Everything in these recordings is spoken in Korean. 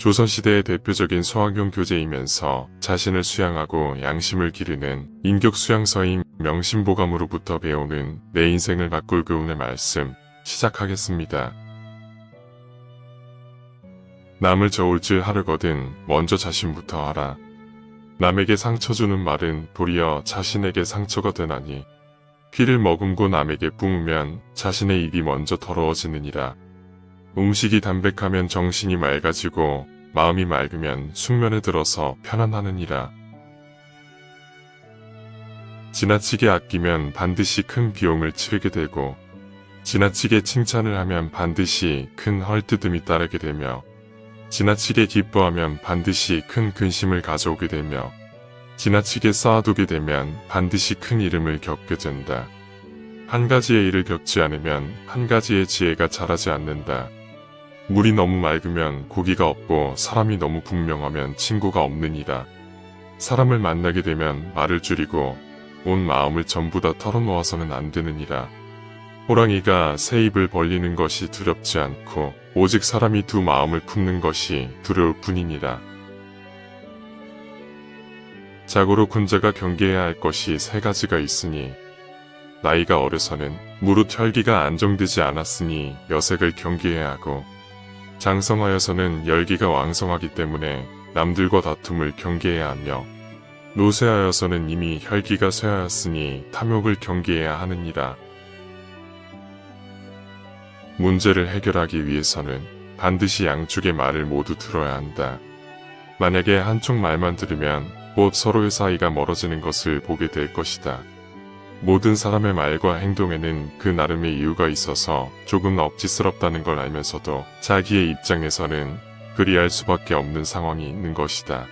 조선시대의 대표적인 소학용 교재이면서 자신을 수양하고 양심을 기르는 인격 수양서인 명심보감으로부터 배우는 내 인생을 바꿀 교훈의 말씀 시작하겠습니다. 남을 저울 줄 하려거든 먼저 자신부터 하라. 남에게 상처 주는 말은 도리어 자신에게 상처가 되나니 피를 머금고 남에게 뿜으면 자신의 입이 먼저 더러워지느니라. 음식이 담백하면 정신이 맑아지고 마음이 맑으면 숙면에 들어서 편안하느니라. 지나치게 아끼면 반드시 큰 비용을 치르게 되고 지나치게 칭찬을 하면 반드시 큰 헐뜯음이 따르게 되며 지나치게 기뻐하면 반드시 큰 근심을 가져오게 되며 지나치게 쌓아두게 되면 반드시 큰 잃음을 겪게 된다. 한 가지의 일을 겪지 않으면 한 가지의 지혜가 자라지 않는다. 물이 너무 맑으면 고기가 없고 사람이 너무 분명하면 친구가 없느니라. 사람을 만나게 되면 말을 줄이고 온 마음을 전부 다 털어놓아서는 안 되느니라. 호랑이가 새 입을 벌리는 것이 두렵지 않고 오직 사람이 두 마음을 품는 것이 두려울 뿐이니라. 자고로 군자가 경계해야 할 것이 세 가지가 있으니 나이가 어려서는 무릇 혈기가 안정되지 않았으니 여색을 경계해야 하고 장성하여서는 열기가 왕성하기 때문에 남들과 다툼을 경계해야 하며 노쇠하여서는 이미 혈기가 쇠하였으니 탐욕을 경계해야 하느니라. 문제를 해결하기 위해서는 반드시 양쪽의 말을 모두 들어야 한다. 만약에 한쪽 말만 들으면 곧 서로의 사이가 멀어지는 것을 보게 될 것이다. 모든 사람의 말과 행동에는 그 나름의 이유가 있어서 조금 억지스럽다는 걸 알면서도 자기의 입장에서는 그리할 수밖에 없는 상황이 있는 것이다.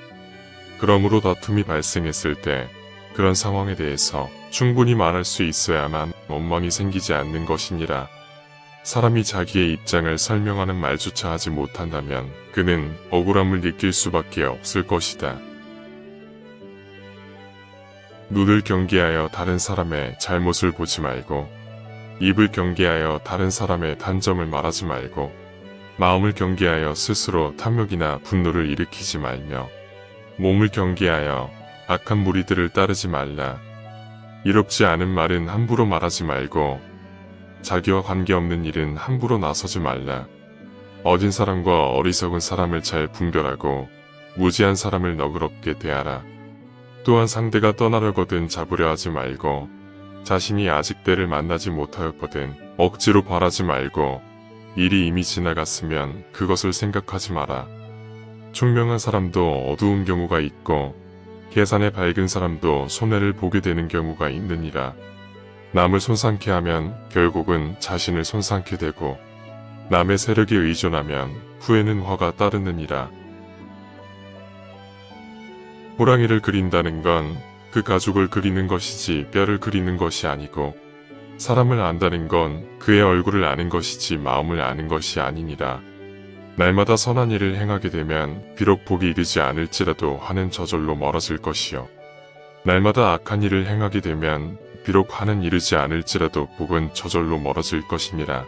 그러므로 다툼이 발생했을 때 그런 상황에 대해서 충분히 말할 수 있어야만 원망이 생기지 않는 것이니라. 사람이 자기의 입장을 설명하는 말조차 하지 못한다면 그는 억울함을 느낄 수밖에 없을 것이다. 눈을 경계하여 다른 사람의 잘못을 보지 말고 입을 경계하여 다른 사람의 단점을 말하지 말고 마음을 경계하여 스스로 탐욕이나 분노를 일으키지 말며 몸을 경계하여 악한 무리들을 따르지 말라. 이롭지 않은 말은 함부로 말하지 말고 자기와 관계없는 일은 함부로 나서지 말라. 어진 사람과 어리석은 사람을 잘 분별하고 무지한 사람을 너그럽게 대하라. 또한 상대가 떠나려거든 잡으려 하지 말고 자신이 아직 때를 만나지 못하였거든 억지로 바라지 말고 일이 이미 지나갔으면 그것을 생각하지 마라. 총명한 사람도 어두운 경우가 있고 계산에 밝은 사람도 손해를 보게 되는 경우가 있느니라. 남을 손상케 하면 결국은 자신을 손상케 되고 남의 세력에 의존하면 후에는 화가 따르느니라. 호랑이를 그린다는 건 그 가죽을 그리는 것이지 뼈를 그리는 것이 아니고 사람을 안다는 건 그의 얼굴을 아는 것이지 마음을 아는 것이 아니니라. 날마다 선한 일을 행하게 되면 비록 복이 이르지 않을지라도 화는 저절로 멀어질 것이요. 날마다 악한 일을 행하게 되면 비록 화는 이르지 않을지라도 복은 저절로 멀어질 것이니라.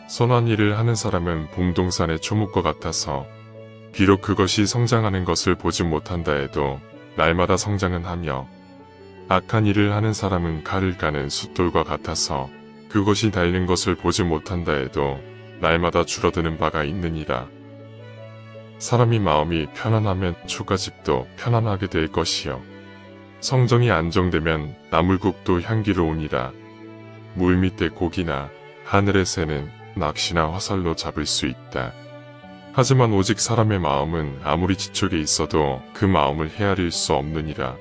선한 일을 하는 사람은 봄동산의 초목과 같아서 비록 그것이 성장하는 것을 보지 못한다 해도 날마다 성장은 하며 악한 일을 하는 사람은 칼을 까는 숫돌과 같아서 그것이 닳는 것을 보지 못한다 해도 날마다 줄어드는 바가 있느니라. 사람이 마음이 편안하면 초가집도 편안하게 될 것이요. 성정이 안정되면 나물국도 향기로우니라. 물밑의 고기나 하늘의 새는 낚시나 화살로 잡을 수 있다. 하지만 오직 사람의 마음은 아무리 지촉에 있어도 그 마음을 헤아릴 수 없느니라.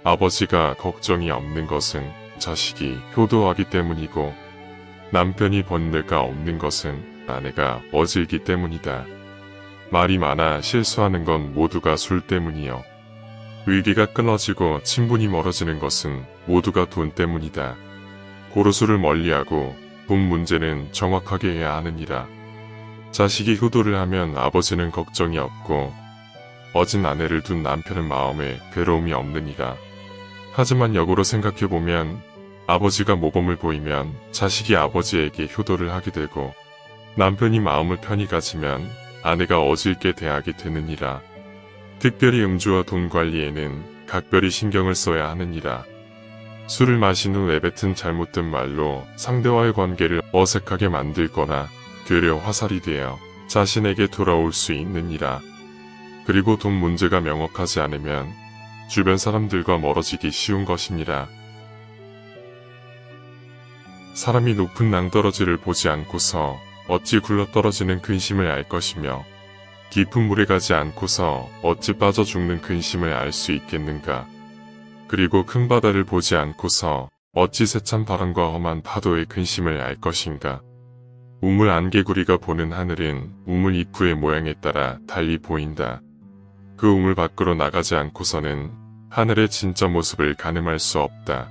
아버지가 걱정이 없는 것은 자식이 효도하기 때문이고 남편이 번뇌가 없는 것은 아내가 어질기 때문이다. 말이 많아 실수하는 건 모두가 술 때문이요. 의리가 끊어지고 친분이 멀어지는 것은 모두가 돈 때문이다. 고로수를 멀리하고 돈 문제는 정확하게 해야 하느니라. 자식이 효도를 하면 아버지는 걱정이 없고 어진 아내를 둔 남편은 마음에 괴로움이 없느니라. 하지만 역으로 생각해보면 아버지가 모범을 보이면 자식이 아버지에게 효도를 하게 되고 남편이 마음을 편히 가지면 아내가 어질게 대하게 되느니라. 특별히 음주와 돈 관리에는 각별히 신경을 써야 하느니라. 술을 마신 후 내뱉은 잘못된 말로 상대와의 관계를 어색하게 만들거나 되려 화살이 되어 자신에게 돌아올 수 있느니라. 그리고 돈 문제가 명확하지 않으면 주변 사람들과 멀어지기 쉬운 것이니라. 사람이 높은 낭떠러지를 보지 않고서 어찌 굴러떨어지는 근심을 알 것이며 깊은 물에 가지 않고서 어찌 빠져 죽는 근심을 알 수 있겠는가. 그리고 큰 바다를 보지 않고서 어찌 세찬 바람과 험한 파도의 근심을 알 것인가. 우물 안개구리가 보는 하늘은 우물 입구의 모양에 따라 달리 보인다. 그 우물 밖으로 나가지 않고서는 하늘의 진짜 모습을 가늠할 수 없다.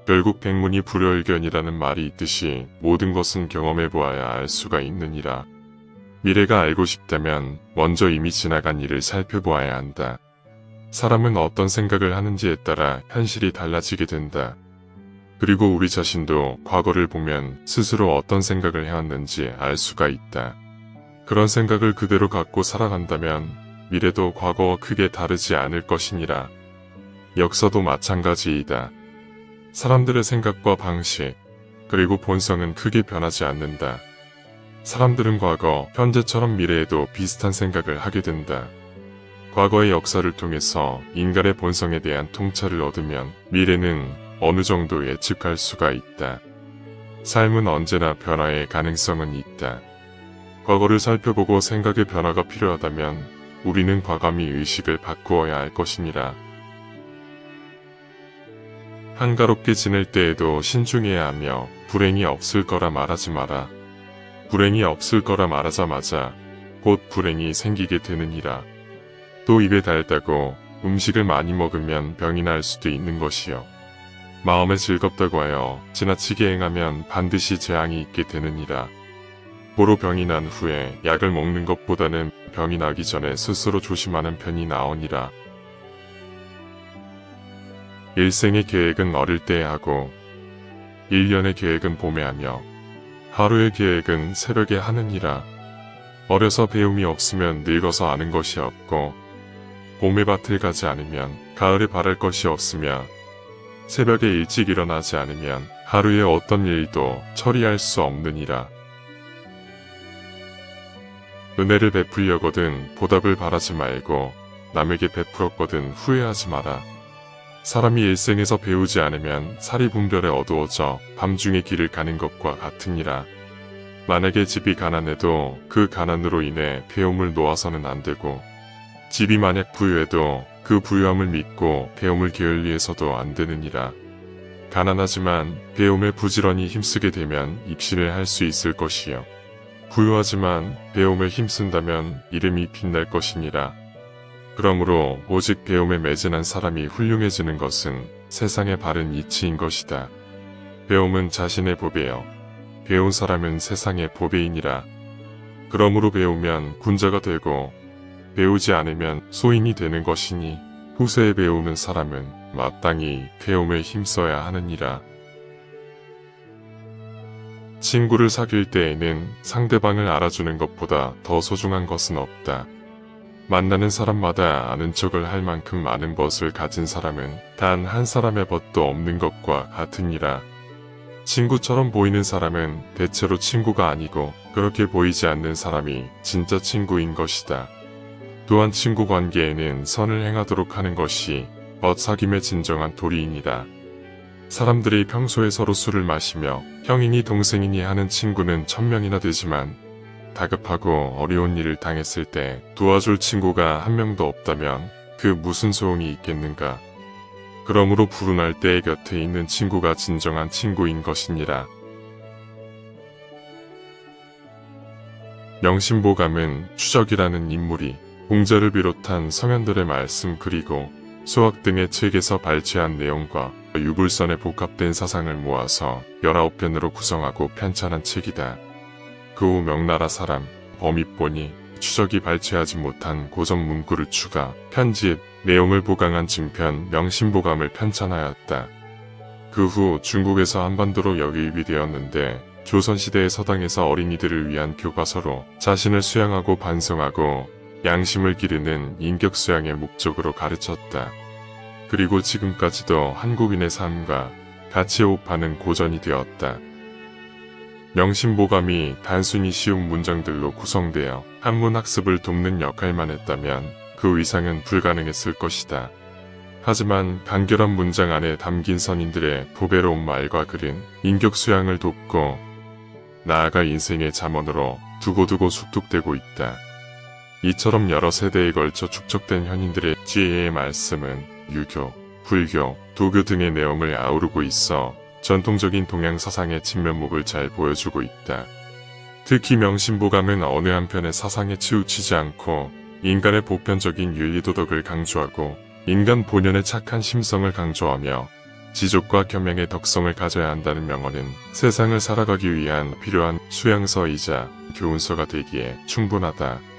결국 백문이 불여일견이라는 말이 있듯이 모든 것은 경험해보아야 알 수가 있느니라. 미래가 알고 싶다면 먼저 이미 지나간 일을 살펴보아야 한다. 사람은 어떤 생각을 하는지에 따라 현실이 달라지게 된다. 그리고 우리 자신도 과거를 보면 스스로 어떤 생각을 해왔는지 알 수가 있다. 그런 생각을 그대로 갖고 살아간다면 미래도 과거와 크게 다르지 않을 것이니라. 역사도 마찬가지이다. 사람들의 생각과 방식, 그리고 본성은 크게 변하지 않는다. 사람들은 과거, 현재처럼 미래에도 비슷한 생각을 하게 된다. 과거의 역사를 통해서 인간의 본성에 대한 통찰을 얻으면 미래는 어느 정도 예측할 수가 있다. 삶은 언제나 변화의 가능성은 있다. 과거를 살펴보고 생각의 변화가 필요하다면 우리는 과감히 의식을 바꾸어야 할 것이니라. 한가롭게 지낼 때에도 신중해야 하며 불행이 없을 거라 말하지 마라. 불행이 없을 거라 말하자마자 곧 불행이 생기게 되느니라. 또 입에 달다고 음식을 많이 먹으면 병이 날 수도 있는 것이요. 마음에 즐겁다고 하여 지나치게 행하면 반드시 재앙이 있게 되느니라. 보로 병이 난 후에 약을 먹는 것보다는 병이 나기 전에 스스로 조심하는 편이 나으니라. 일생의 계획은 어릴 때에 하고 1년의 계획은 봄에 하며 하루의 계획은 새벽에 하느니라. 어려서 배움이 없으면 늙어서 아는 것이 없고 봄에 밭을 가지 않으면 가을에 바랄 것이 없으며 새벽에 일찍 일어나지 않으면 하루의 어떤 일도 처리할 수 없느니라. 은혜를 베풀려거든 보답을 바라지 말고 남에게 베풀었거든 후회하지 마라. 사람이 일생에서 배우지 않으면 살이 분별에 어두워져 밤중에 길을 가는 것과 같으니라. 만약에 집이 가난해도 그 가난으로 인해 배움을 놓아서는 안 되고 집이 만약 부유해도 그 부유함을 믿고 배움을 게을리해서도 안 되느니라. 가난하지만 배움에 부지런히 힘쓰게 되면 입신을 할 수 있을 것이요. 부유하지만 배움에 힘쓴다면 이름이 빛날 것이니라. 그러므로 오직 배움에 매진한 사람이 훌륭해지는 것은 세상의 바른 이치인 것이다. 배움은 자신의 보배여 배운 사람은 세상의 보배이니라. 그러므로 배우면 군자가 되고 배우지 않으면 소인이 되는 것이니 후세에 배우는 사람은 마땅히 배움에 힘써야 하느니라. 친구를 사귈 때에는 상대방을 알아주는 것보다 더 소중한 것은 없다. 만나는 사람마다 아는 척을 할 만큼 많은 벗을 가진 사람은 단 한 사람의 벗도 없는 것과 같으니라. 친구처럼 보이는 사람은 대체로 친구가 아니고 그렇게 보이지 않는 사람이 진짜 친구인 것이다. 또한 친구 관계에는 선을 행하도록 하는 것이 벗사귐의 진정한 도리이니라. 사람들이 평소에 서로 술을 마시며 형이니 동생이니 하는 친구는 1000명이나 되지만 다급하고 어려운 일을 당했을 때 도와줄 친구가 한 명도 없다면 그 무슨 소용이 있겠는가. 그러므로 불운할 때의 곁에 있는 친구가 진정한 친구인 것이니라. 명심보감은 추적이라는 인물이 공자를 비롯한 성현들의 말씀 그리고 수학 등의 책에서 발췌한 내용과 유불선의 복합된 사상을 모아서 19편으로 구성하고 편찬한 책이다. 그 후 명나라 사람 범입본이 추적이 발췌하지 못한 고전 문구를 추가, 편집, 내용을 보강한 증편 명심보감을 편찬하였다. 그 후 중국에서 한반도로 역유입이 되었는데 조선시대의 서당에서 어린이들을 위한 교과서로 자신을 수양하고 반성하고 양심을 기르는 인격수양의 목적으로 가르쳤다. 그리고 지금까지도 한국인의 삶과 같이 호흡하는 고전이 되었다. 명심보감이 단순히 쉬운 문장들로 구성되어 한문 학습을 돕는 역할만 했다면 그 이상은 불가능했을 것이다. 하지만 간결한 문장 안에 담긴 선인들의 보배로운 말과 글은 인격 수양을 돕고 나아가 인생의 잠언으로 두고두고 숙독되고 있다. 이처럼 여러 세대에 걸쳐 축적된 현인들의 지혜의 말씀은 유교, 불교, 도교 등의 내용을 아우르고 있어 전통적인 동양 사상의 진면목을 잘 보여주고 있다. 특히 명심보감은 어느 한편의 사상에 치우치지 않고 인간의 보편적인 윤리도덕을 강조하고 인간 본연의 착한 심성을 강조하며 지족과 겸양의 덕성을 가져야 한다는 명언은 세상을 살아가기 위한 필요한 수양서이자 교훈서가 되기에 충분하다.